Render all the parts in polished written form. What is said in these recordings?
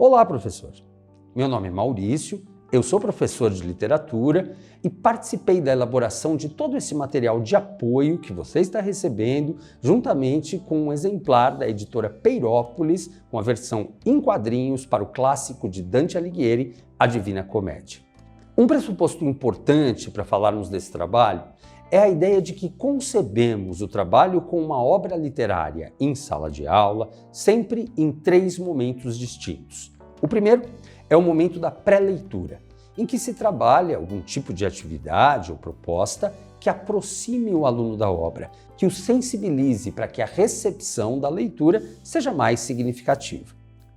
Olá, professor. Meu nome é Maurício, eu sou professor de literatura e participei da elaboração de todo esse material de apoio que você está recebendo, juntamente com um exemplar da editora Peirópolis, com a versão em quadrinhos para o clássico de Dante Alighieri, A Divina Comédia. Um pressuposto importante para falarmos desse trabalho é a ideia de que concebemos o trabalho com uma obra literária em sala de aula, sempre em 3 momentos distintos. O primeiro é o momento da pré-leitura, em que se trabalha algum tipo de atividade ou proposta que aproxime o aluno da obra, que o sensibilize para que a recepção da leitura seja mais significativa.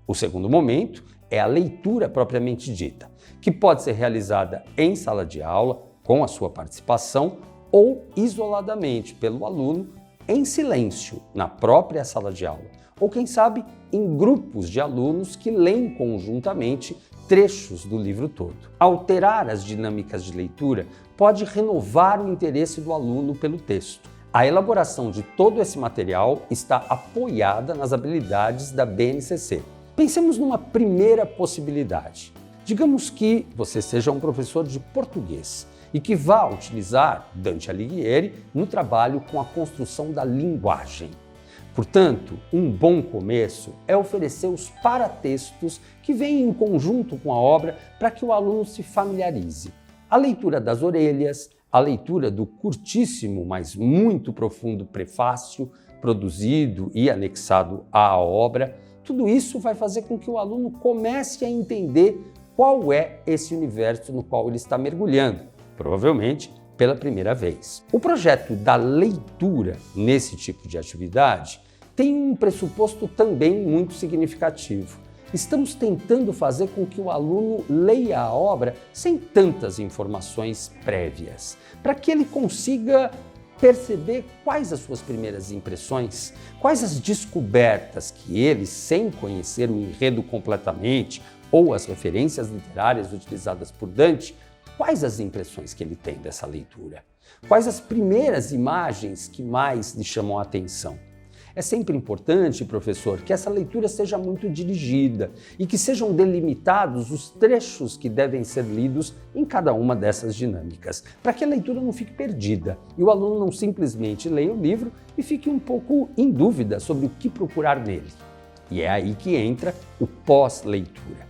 O segundo momento é a leitura propriamente dita, que pode ser realizada em sala de aula, com a sua participação, ou isoladamente pelo aluno, em silêncio, na própria sala de aula, ou quem sabe em grupos de alunos que leem conjuntamente trechos do livro todo. Alterar as dinâmicas de leitura pode renovar o interesse do aluno pelo texto. A elaboração de todo esse material está apoiada nas habilidades da BNCC. Pensemos numa primeira possibilidade. Digamos que você seja um professor de português e que vá utilizar Dante Alighieri no trabalho com a construção da linguagem. Portanto, um bom começo é oferecer os paratextos que vêm em conjunto com a obra para que o aluno se familiarize. A leitura das orelhas, a leitura do curtíssimo, mas muito profundo prefácio produzido e anexado à obra, tudo isso vai fazer com que o aluno comece a entender qual é esse universo no qual ele está mergulhando, provavelmente pela primeira vez. O projeto da leitura nesse tipo de atividade tem um pressuposto também muito significativo. Estamos tentando fazer com que o aluno leia a obra sem tantas informações prévias, para que ele consiga perceber quais as suas primeiras impressões, quais as descobertas que ele, sem conhecer o enredo completamente ou as referências literárias utilizadas por Dante, quais as impressões que ele tem dessa leitura? Quais as primeiras imagens que mais lhe chamam a atenção? É sempre importante, professor, que essa leitura seja muito dirigida e que sejam delimitados os trechos que devem ser lidos em cada uma dessas dinâmicas, para que a leitura não fique perdida e o aluno não simplesmente leia o livro e fique um pouco em dúvida sobre o que procurar nele. E é aí que entra o pós-leitura.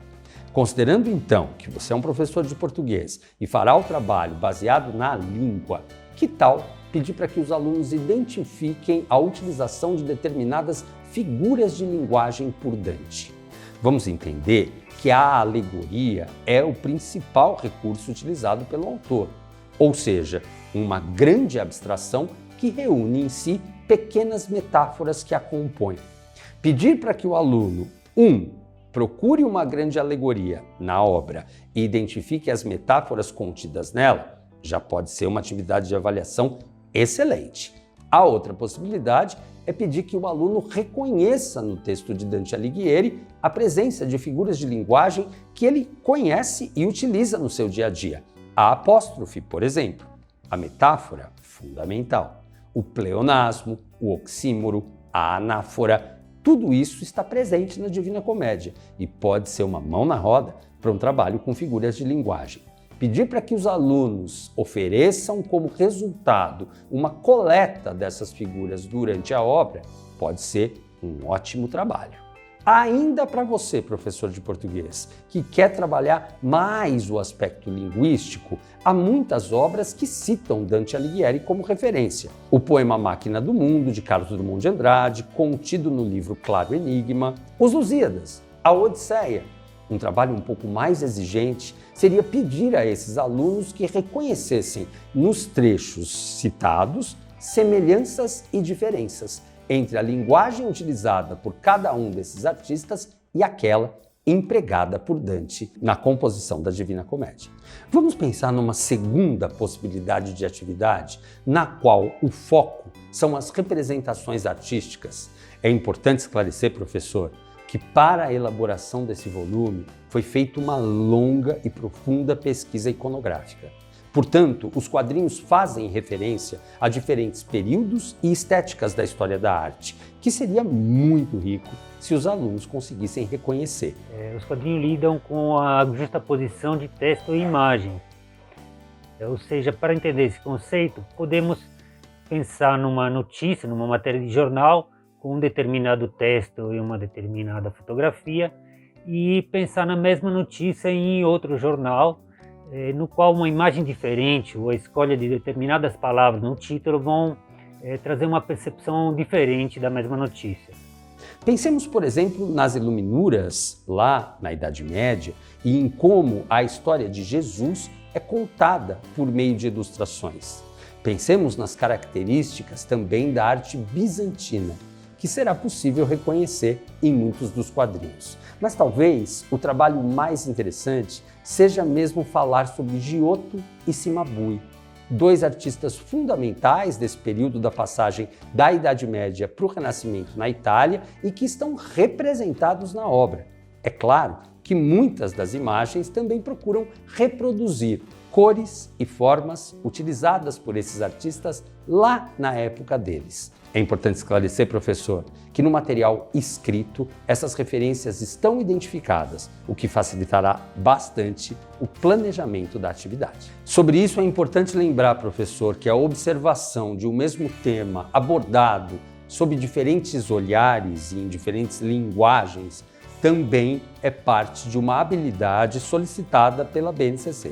Considerando então que você é um professor de português e fará o trabalho baseado na língua, que tal pedir para que os alunos identifiquem a utilização de determinadas figuras de linguagem por Dante? Vamos entender que a alegoria é o principal recurso utilizado pelo autor, ou seja, uma grande abstração que reúne em si pequenas metáforas que a compõem. Pedir para que o aluno, procure uma grande alegoria na obra e identifique as metáforas contidas nela, já pode ser uma atividade de avaliação excelente. A outra possibilidade é pedir que o aluno reconheça no texto de Dante Alighieri a presença de figuras de linguagem que ele conhece e utiliza no seu dia a dia. A apóstrofe, por exemplo, a metáfora fundamental, o pleonasmo, o oxímoro, a anáfora, tudo isso está presente na Divina Comédia e pode ser uma mão na roda para um trabalho com figuras de linguagem. Pedir para que os alunos ofereçam como resultado uma coleta dessas figuras durante a obra pode ser um ótimo trabalho. Ainda para você, professor de português, que quer trabalhar mais o aspecto linguístico, há muitas obras que citam Dante Alighieri como referência. O poema Máquina do Mundo, de Carlos Drummond de Andrade, contido no livro Claro Enigma, Os Lusíadas, a Odisseia. Um trabalho um pouco mais exigente seria pedir a esses alunos que reconhecessem nos trechos citados semelhanças e diferenças entre a linguagem utilizada por cada um desses artistas e aquela empregada por Dante na composição da Divina Comédia. Vamos pensar numa segunda possibilidade de atividade, na qual o foco são as representações artísticas. É importante esclarecer, professor, que para a elaboração desse volume foi feita uma longa e profunda pesquisa iconográfica. Portanto, os quadrinhos fazem referência a diferentes períodos e estéticas da história da arte, que seria muito rico se os alunos conseguissem reconhecer. Os quadrinhos lidam com a justaposição de texto e imagem. Ou seja, para entender esse conceito, podemos pensar numa notícia, numa matéria de jornal, com um determinado texto e uma determinada fotografia, e pensar na mesma notícia em outro jornal, no qual uma imagem diferente ou a escolha de determinadas palavras no título vão trazer uma percepção diferente da mesma notícia. Pensemos, por exemplo, nas Iluminuras, lá na Idade Média, e em como a história de Jesus é contada por meio de ilustrações. Pensemos nas características também da arte bizantina, que será possível reconhecer em muitos dos quadrinhos. Mas talvez o trabalho mais interessante seja mesmo falar sobre Giotto e Cimabue, dois artistas fundamentais desse período da passagem da Idade Média para o Renascimento na Itália e que estão representados na obra. É claro que muitas das imagens também procuram reproduzir cores e formas utilizadas por esses artistas lá na época deles. É importante esclarecer, professor, que no material escrito essas referências estão identificadas, o que facilitará bastante o planejamento da atividade. Sobre isso é importante lembrar, professor, que a observação de um mesmo tema abordado sob diferentes olhares e em diferentes linguagens também é parte de uma habilidade solicitada pela BNCC.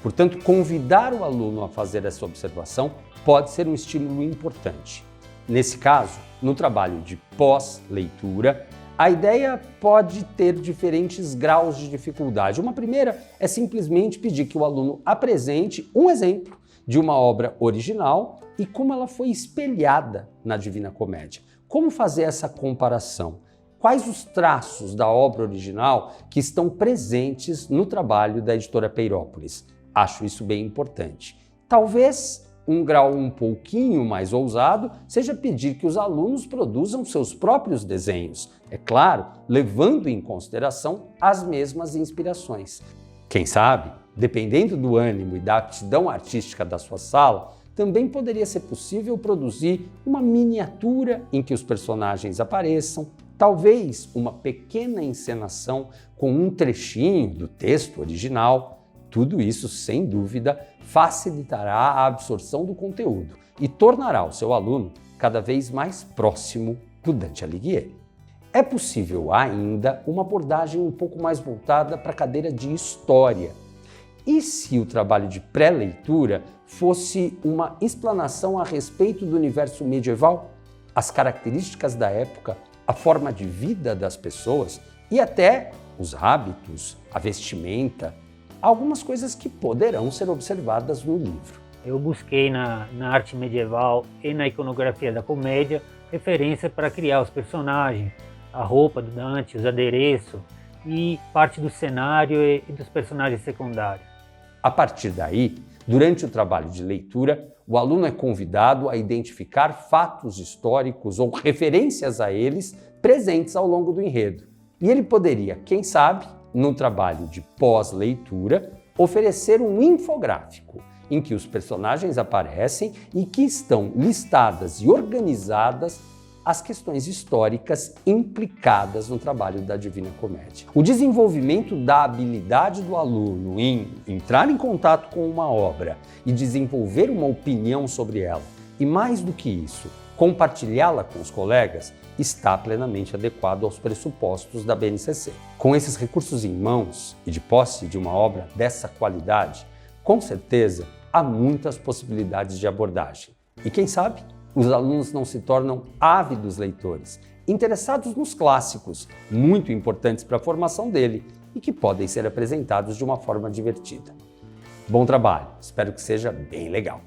Portanto, convidar o aluno a fazer essa observação pode ser um estímulo importante. Nesse caso, no trabalho de pós-leitura, a ideia pode ter diferentes graus de dificuldade. Uma primeira é simplesmente pedir que o aluno apresente um exemplo de uma obra original e como ela foi espelhada na Divina Comédia. Como fazer essa comparação? Quais os traços da obra original que estão presentes no trabalho da editora Peirópolis? Acho isso bem importante. Talvez um grau um pouquinho mais ousado seja pedir que os alunos produzam seus próprios desenhos, é claro, levando em consideração as mesmas inspirações. Quem sabe, dependendo do ânimo e da aptidão artística da sua sala, também poderia ser possível produzir uma miniatura em que os personagens apareçam, talvez uma pequena encenação com um trechinho do texto original. Tudo isso, sem dúvida, facilitará a absorção do conteúdo e tornará o seu aluno cada vez mais próximo do Dante Alighieri. É possível ainda uma abordagem um pouco mais voltada para a cadeira de História. E se o trabalho de pré-leitura fosse uma explanação a respeito do universo medieval, as características da época, a forma de vida das pessoas e até os hábitos, a vestimenta, algumas coisas que poderão ser observadas no livro. Eu busquei na arte medieval e na iconografia da comédia referência para criar os personagens, a roupa do Dante, os adereços e parte do cenário e dos personagens secundários. A partir daí, durante o trabalho de leitura, o aluno é convidado a identificar fatos históricos ou referências a eles presentes ao longo do enredo. E ele poderia, quem sabe, no trabalho de pós-leitura, oferecer um infográfico em que os personagens aparecem e que estão listadas e organizadas as questões históricas implicadas no trabalho da Divina Comédia. O desenvolvimento da habilidade do aluno em entrar em contato com uma obra e desenvolver uma opinião sobre ela, e mais do que isso, compartilhá-la com os colegas, está plenamente adequado aos pressupostos da BNCC. Com esses recursos em mãos e de posse de uma obra dessa qualidade, com certeza há muitas possibilidades de abordagem. E quem sabe, os alunos não se tornam ávidos leitores, interessados nos clássicos, muito importantes para a formação dele e que podem ser apresentados de uma forma divertida. Bom trabalho, espero que seja bem legal.